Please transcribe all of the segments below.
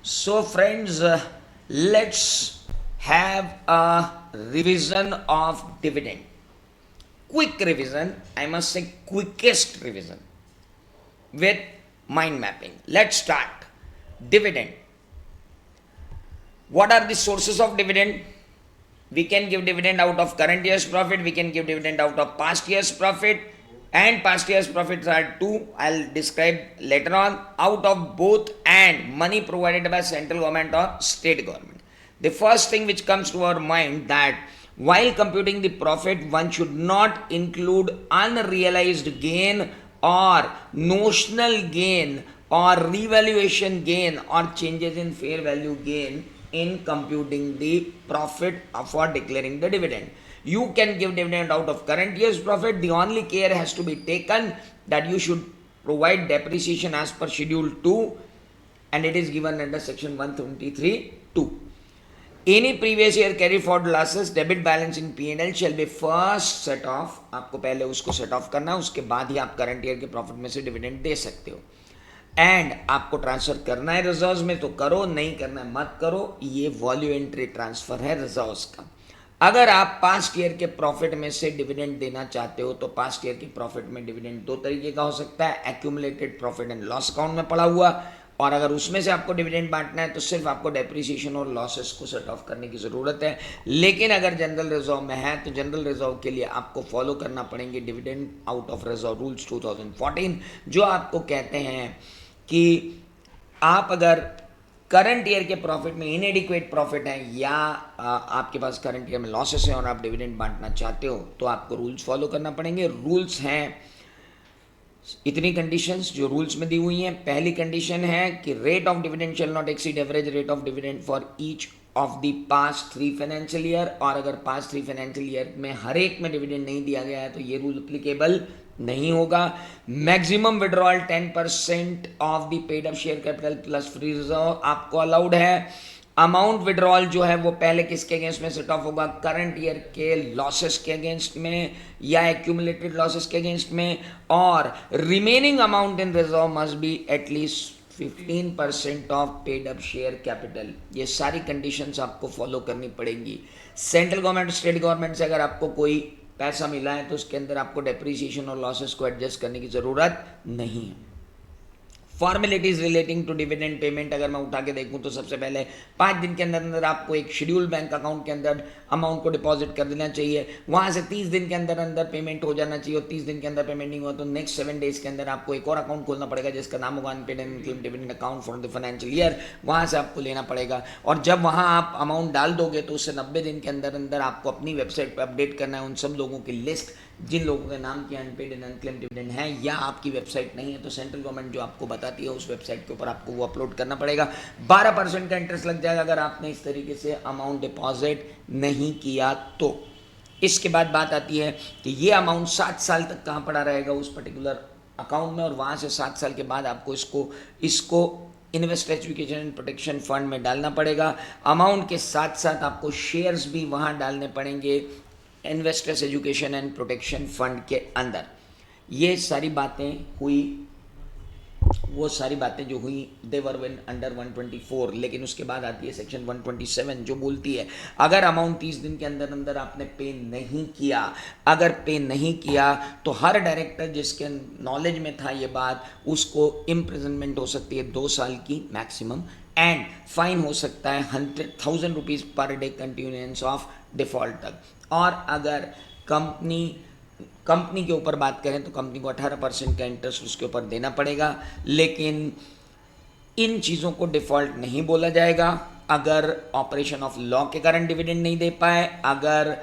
So friends, let's have a revision of dividend. Quick revision, I must say quickest revision with mind mapping. Let's start. Dividend. What are the sources of dividend? We can give dividend out of current year's profit, we can give dividend out of past year's profit, and past year's profits are two. I'll describe later on. Out of both and money provided by central government or state government. The first thing which comes to our mind that while computing the profit, one should not include unrealized gain or notional gain or revaluation gain or changes in fair value gain in computing the profit for declaring the dividend. You can give dividend out of current year's profit. The only care has to be taken that you should provide depreciation as per schedule 2, and it is given under section 123(2). Any previous year carry forward losses debit balance in P&L shall be first set off. आपको पहले उसको set off करना है, उसके बाद ही आप current year के profit में से dividend दे सकते हो. एंड आपको ट्रांसफर करना है रिजर्व्स में तो करो, नहीं करना है मत करो. ये वॉल्यूंटरी ट्रांसफर है रिजर्व्स का. अगर आप पास्ट ईयर के प्रॉफिट में से डिविडेंड देना चाहते हो तो पास्ट ईयर के प्रॉफिट में डिविडेंड दो तरीके का हो सकता है. Accumulated profit and loss account में पड़ा हुआ, और अगर उसमें से आपको डिविडेंड बांटना है तो सिर्फ आपको डेप्रिसिएशन और लॉसेस को सेट ऑफ करने की ज़रूरत है. लेकिन अगर जनरल रिजर्व में है तो जनरल रिजर्व के लिए आपको फॉलो करना पड़ेंगे dividend out of reserve rules 2014, जो आपको कहते हैं कि आप अगर करंट ईयर के प्रॉफिट में इनएडिक्वेट प्रॉफिट है या आपके पास करंट ईयर में लॉसेस है और आप डिविडेंड बांटना चाहते हो तो आपको रूल्स फॉलो करना पड़ेंगे. रूल्स हैं इतनी कंडीशंस जो रूल्स में दी हुई हैं. पहली कंडीशन है कि rate of dividend shall not exceed average rate of dividend for each of the past 3 financial year. और अगर पास्ट 3 फाइनेंशियल ईयर में हर एक में डिविडेंड नहीं दिया गया है तो ये रूल अप्लीकेबल नहीं होगा. Maximum withdrawal 10% of the paid up share capital plus free reserve आपको अलाउड है. अमाउंट विड्रॉल जो है वो पहले किसके अगेंस्ट में सेट ऑफ होगा? करंट ईयर के लॉसेस के अगेंस्ट में या एक्यूमुलेटेड लॉसेस के अगेंस्ट में. और remaining amount in reserve must be at least 15% of paid up share capital. ये सारी कंडीशंस आपको फॉलो करनी पड़ेंगी. सेंट्रल गवर्नमेंट स्टेट गवर्नमेंट से अगर आपको कोई पैसा मिला है तो उसके अंदर आपको डेप्रिसिएशन और लॉसेस को एडजस्ट करने की ज़रूरत नहीं है. Formalities relating to dividend payment अगर मैं उठा के देखूं तो सबसे पहले 5 दिन के अंदर अंदर आपको एक शेड्यूल बैंक अकाउंट के अंदर अमाउंट को डिपॉजिट कर देना चाहिए. वहां से 30 दिन के अंदर अंदर पेमेंट हो जाना चाहिए. और 30 दिन के अंदर पेमेंट नहीं हुआ तो नेक्स्ट 7 डेज के अंदर आपको एक और अकाउंट खोलना पड़ेगा जिसका नाम होगा unpaid and unclaimed dividend account for the financial year. वहां से आपको लेना पड़ेगा. और जब वहां आप अमाउंट डाल दोगे तो उससे 90 दिन के अंदर अंदर आपको अपनी वेबसाइट पर अपडेट करना है उन सब लोगों की लिस्ट जिन लोगों के नाम की अनपेड एंड अनक्लेम्ड डिविडेंड है. या आपकी वेबसाइट नहीं है तो सेंट्रल गवर्नमेंट जो आपको बताती है उस वेबसाइट के ऊपर आपको वो अपलोड करना पड़ेगा. 12% का इंटरेस्ट लग जाएगा अगर आपने इस तरीके से अमाउंट डिपॉजिट नहीं किया तो. इसके बाद बात आती है कि ये अमाउंट 7 साल तक कहाँ पड़ा रहेगा उस पर्टिकुलर अकाउंट में, और वहाँ से 7 साल के बाद आपको इसको invest education and protection fund में डालना पड़ेगा. अमाउंट के साथ साथ आपको शेयर्स भी वहाँ डालने पड़ेंगे investors education and protection fund के अंदर. ये सारी बातें हुई, वो सारी बातें जो हुई दे वर वन अंडर 124. लेकिन उसके बाद आती है सेक्शन 127 जो बोलती है अगर अमाउंट 30 दिन के अंदर अंदर आपने पे नहीं किया, अगर पे नहीं किया तो हर डायरेक्टर जिसके नॉलेज में था ये बात उसको इम्प्रिजनमेंट हो सकती है 2 साल की मैक्सिमम, एंड फाइन हो सकता है 100,000 rupees per day continuance of default तक. और अगर कंपनी के ऊपर बात करें तो कंपनी को 18% का इंटरेस्ट उसके ऊपर देना पड़ेगा. लेकिन इन चीज़ों को डिफ़ॉल्ट नहीं बोला जाएगा. अगर ऑपरेशन ऑफ लॉ के कारण डिविडेंड नहीं दे पाए, अगर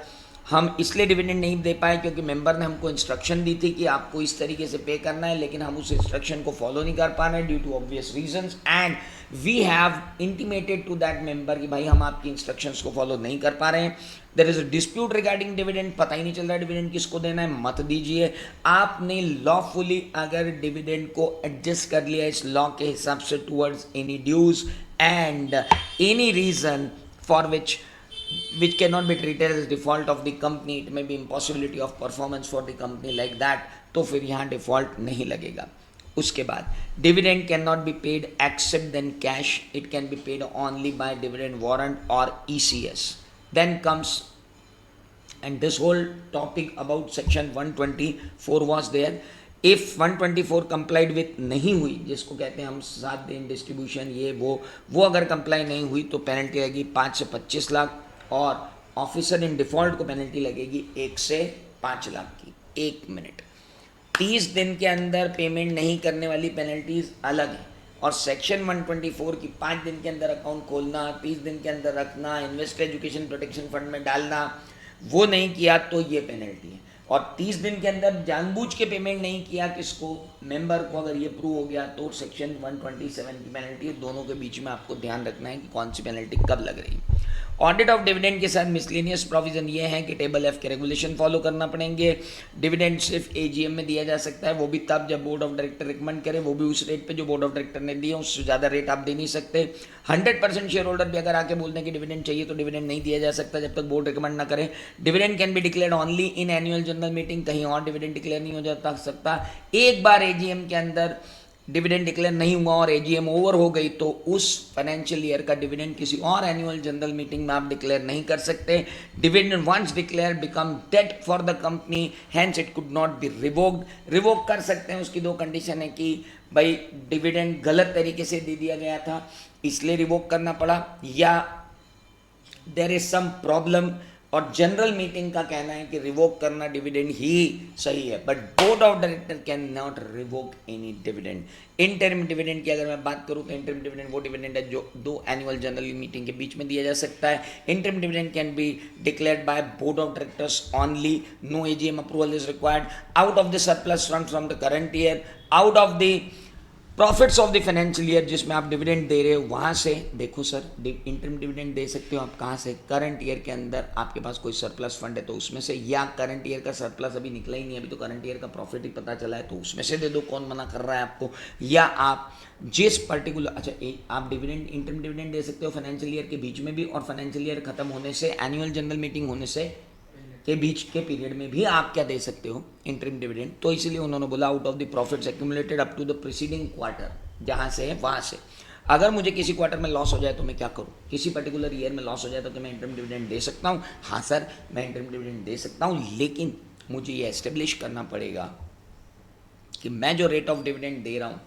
हम इसलिए डिविडेंड नहीं दे पाए क्योंकि मेंबर ने हमको इंस्ट्रक्शन दी थी कि आपको इस तरीके से पे करना है लेकिन हम उस इंस्ट्रक्शन को फॉलो नहीं कर पा रहे due to obvious reasons, and we have intimated to that member कि भाई हम आपकी इंस्ट्रक्शंस को फॉलो नहीं कर पा रहे हैं. There is a dispute regarding dividend, पता ही नहीं चल रहा डिविडेंड किसको देना है, मत दीजिए. आपने लॉफुली अगर डिविडेंड को एडजस्ट कर लिया इस लॉ के हिसाब से towards any dues and any reason for which cannot be treated as default of the company, it may be impossibility of performance for the company like that, तो फिर यहाँ डिफ़ॉल्ट नहीं लगेगा. उसके बाद dividend can not be paid except then cash, it can be paid only by dividend warrant और ECS. Then comes and this whole topic about section 124 was there. If 124 complied with नहीं हुई, जिसको कहते हैं हम 7 दिन डिस्ट्रीब्यूशन ये वो अगर कंप्लाई नहीं हुई तो पेनल्टी लगेगी 5 से 25 लाख और ऑफिसर इन डिफॉल्ट को पेनल्टी लगेगी 1 से 5 लाख की. 1 मिनट. 30 दिन के अंदर पेमेंट नहीं करने वाली पेनल्टीज अलग है और सेक्शन 124 की 5 दिन के अंदर अकाउंट खोलना, 30 दिन के अंदर रखना, इन्वेस्टर एजुकेशन प्रोटेक्शन फंड में डालना, वो नहीं किया तो ये पेनल्टी है. और 30 दिन के अंदर जानबूझ के पेमेंट नहीं किया किसको, मेंबर को, अगर ये प्रूव हो गया तो सेक्शन 127 की पेनल्टी है. दोनों के बीच में आपको ध्यान रखना है कि कौन सी पेनल्टी कब लग रही है. ऑडिट ऑफ डिविडेंड के साथ मिसलेनियस प्रोविजन ये है कि टेबल एफ के रेगुलेशन फॉलो करना पड़ेंगे. डिविडेंड सिर्फ एजीएम में दिया जा सकता है, वो भी तब जब बोर्ड ऑफ डायरेक्टर रिकमेंड करे, वो भी उस रेट पे जो बोर्ड ऑफ डायरेक्टर ने दिया, उससे ज़्यादा रेट आप दे नहीं सकते. 100% शेयर होल्डर भी अगर आके बोलते हैं कि डिविडेंड चाहिए तो डिविडेंड नहीं दिया जा सकता जब तक बोर्ड रिकमेंड ना करे. Dividend can be declared only in annual general meeting, कहीं और डिविडेंड डिक्लेयर नहीं हो जाता सकता. एक बार एजीएम के अंदर डिविडेंड डिक्लेयर नहीं हुआ और एजीएम ओवर हो गई तो उस फाइनेंशियल ईयर का डिविडेंड किसी और एनुअल जनरल मीटिंग में आप डिक्लेयर नहीं कर सकते. Dividend once declare become debt for the company, hence it could not be revoked. Revoke कर सकते हैं, उसकी 2 कंडीशन है कि भाई डिविडेंड गलत तरीके से दे दिया गया था इसलिए रिवोक करना पड़ा, या देयर इज सम प्रॉब्लम. और जनरल मीटिंग का कहना है कि रिवोक करना डिविडेंड ही सही है, but board of director can not revoke any dividend. Interim dividend की अगर मैं बात करूं तो इंटरिम डिविडेंड वो डिविडेंड है जो 2 एनुअल जनरल मीटिंग के बीच में दिया जा सकता है. Interim dividend can be declared by board of directors only, no AGM approval is required, out of the surplus fund from the current year, out of the profits of the financial year जिसमें आप dividend दे रहे हो वहाँ से. देखो sir, interim dividend दे सकते हो आप कहाँ से, करंट ईयर के अंदर आपके पास कोई सरप्लस फंड है तो उसमें से, या करंट ईयर का सरप्लस अभी निकला ही नहीं, अभी तो करंट ईयर का प्रॉफिट ही पता चला है तो उसमें से दे दो, कौन मना कर रहा है आपको. या आप जिस पर्टिकुलर आप डिविडेंड इंटरिम डिविडेंड दे सकते हो फाइनेंशियल ईयर के बीच में भी, और फाइनेंशियल ईयर खत्म होने से, एनुअल जनरल मीटिंग होने से के बीच के पीरियड में भी आप क्या दे सकते हो, इंटरिम डिविडेंड. तो इसलिए उन्होंने बोला out of the profits accumulated up to the preceding quarter, जहाँ से है वहाँ से. अगर मुझे किसी क्वार्टर में लॉस हो जाए तो मैं क्या करूँ, किसी पर्टिकुलर ईयर में लॉस हो जाए तो क्या मैं इंटरिम डिविडेंड दे सकता हूँ? हाँ सर, मैं इंटरिम डिविडेंड दे सकता हूँ, लेकिन मुझे ये एस्टेब्लिश करना पड़ेगा कि मैं जो रेट ऑफ डिविडेंड दे रहा हूँ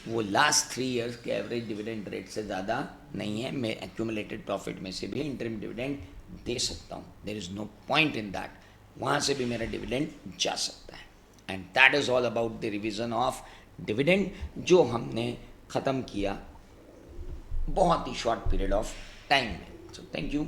वो लास्ट 3 ईयर्स के एवरेज डिविडेंड रेट से ज़्यादा नहीं है. मैं एक्यूमुलेटेड प्रॉफिट में से भी इंटरिम डिविडेंड दे सकता हूँ. There is no point in that, वहाँ से भी मेरा डिविडेंड जा सकता है. And that is all about the revision of dividend जो हमने ख़त्म किया बहुत ही शॉर्ट पीरियड ऑफ टाइम में. So thank you.